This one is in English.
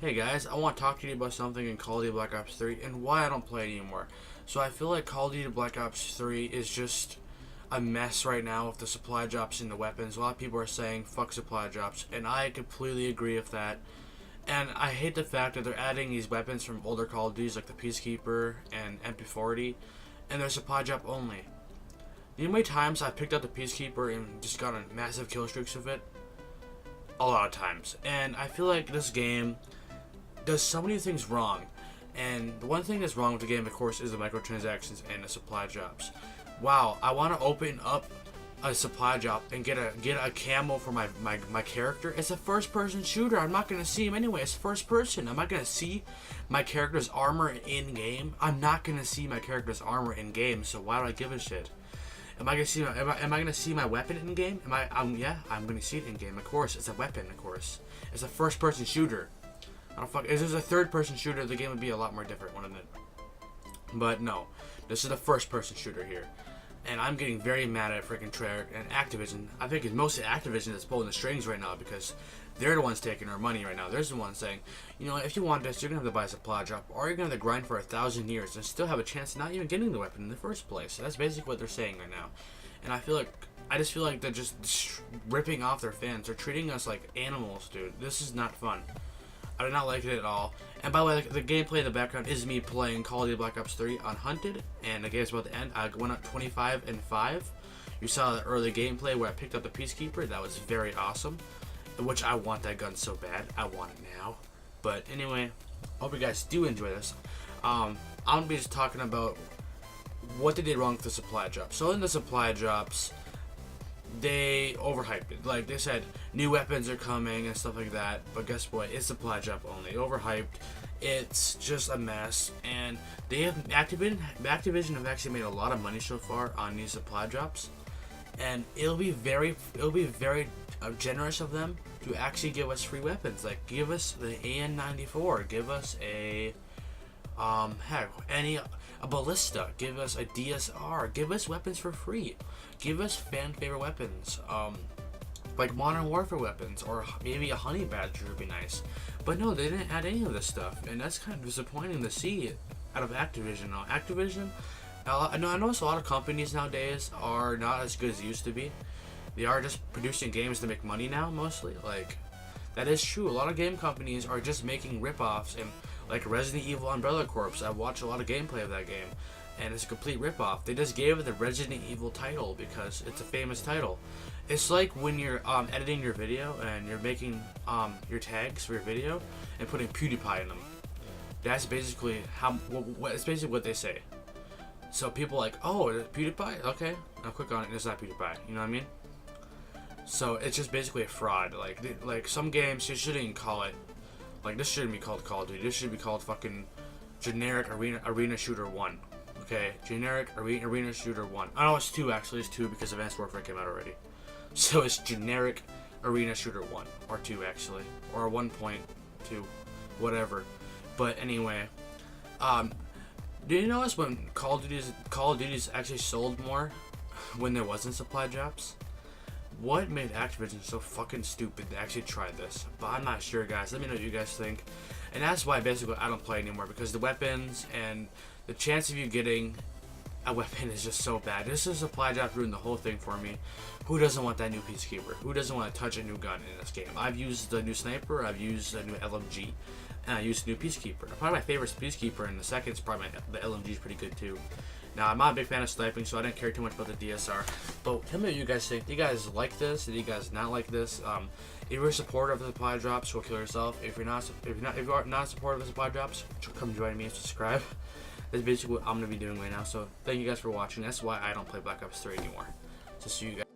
Hey guys, I want to talk to you about something in Call of Duty Black Ops 3 and why I don't play it anymore. So I feel like Call of Duty Black Ops 3 is just a mess right now with the supply drops and the weapons. A lot of people are saying fuck supply drops, and I completely agree with that. And I hate the fact that they're adding these weapons from older Call of Duties like the Peacekeeper and MP40, and they're supply drop only. You know how many times I picked up the Peacekeeper and just got on massive kill streaks with it? A lot of times. And I feel like this game does so many things wrong, and the one thing that's wrong with the game, of course, is the microtransactions and the supply drops. Wow, I want to open up a supply drop and get a camo for my character. It's a first-person shooter. I'm not gonna see him anyway. It's first person. I'm not gonna see my character's armor in game. I'm not gonna see my character's armor in game. So why do I give a shit? Am I gonna see my weapon in game? Yeah, I'm gonna see it in game. Of course, it's a weapon. Of course, it's a first-person shooter. If there's a third-person shooter, the game would be a lot more different, wouldn't it? But no, this is a first-person shooter here, and I'm getting very mad at freaking Treyarch and Activision. I think it's mostly Activision that's pulling the strings right now because they're the ones taking our money right now. They're the ones saying, you know, if you want this, you're gonna have to buy a supply drop, or you're gonna have to grind for 1,000 years and still have a chance of not even getting the weapon in the first place. So that's basically what they're saying right now, and I just feel like they're just ripping off their fans. They're treating us like animals, dude. This is not fun. I do not like it at all. And by the way, the gameplay in the background is me playing Call of Duty Black Ops 3 on Hunted, and the game's about to end. I went up 25-5. You saw the early gameplay where I picked up the Peacekeeper. That was very awesome, which I want that gun so bad. I want it now. But anyway, I hope you guys do enjoy this. I'm going to be just talking about what they did wrong with the supply drops. So in the supply drops, they overhyped it. Like they said, new weapons are coming and stuff like that, but guess what? It's supply drop only. Overhyped. It's just a mess, and Activision have actually made a lot of money so far on these supply drops, and it'll be very generous of them to actually give us free weapons. Like give us the AN-94, give us a a ballista, give us a DSR, give us weapons for free, give us fan favorite weapons, like Modern Warfare weapons, or maybe a honey badger would be nice. But no, they didn't add any of this stuff, and that's kind of disappointing to see out of Activision. Now, Activision, I notice a lot of companies nowadays are not as good as they used to be. They are just producing games to make money now, mostly. Like, that is true. A lot of game companies are just making rip-offs, and like Resident Evil Umbrella Corps, I watch a lot of gameplay of that game, and it's a complete rip-off. They just gave it the Resident Evil title because it's a famous title. It's like when you're editing your video and you're making your tags for your video and putting PewDiePie in them. That's basically it's basically what they say. So people are like, oh, PewDiePie? Okay, I'll click on it. It's not PewDiePie. You know what I mean? So it's just basically a fraud. Like some games, you shouldn't even call it. Like this shouldn't be called Call of Duty. This should be called fucking generic arena shooter 1. Okay, generic arena shooter 1. I know it's 2 actually. It's 2 because Advanced Warfare came out already. So it's generic arena shooter 1 or 2 actually, or 1.2, whatever. But anyway, do you notice when Call of Duty's actually sold more when there wasn't supply drops? What made Activision so fucking stupid to actually try this? But I'm not sure, guys. Let me know what you guys think. And that's why basically I don't play anymore, because the weapons and the chance of you getting a weapon is just so bad. This is a supply drop ruined the whole thing for me. Who doesn't want that new Peacekeeper? Who doesn't want to touch a new gun in this game? I've used the new Sniper, I've used the new LMG, and I used the new Peacekeeper. Probably my favorite Peacekeeper, and the second is probably the LMG is pretty good too. Now, I'm not a big fan of sniping, so I didn't care too much about the DSR. But tell me what you guys think. Do you guys like this? Do you guys not like this? If you're a supporter of the supply drops, go kill yourself. If you are not a supporter of the supply drops, come join me and subscribe. That's basically what I'm gonna be doing right now. So thank you guys for watching. That's why I don't play Black Ops 3 anymore. So see you guys.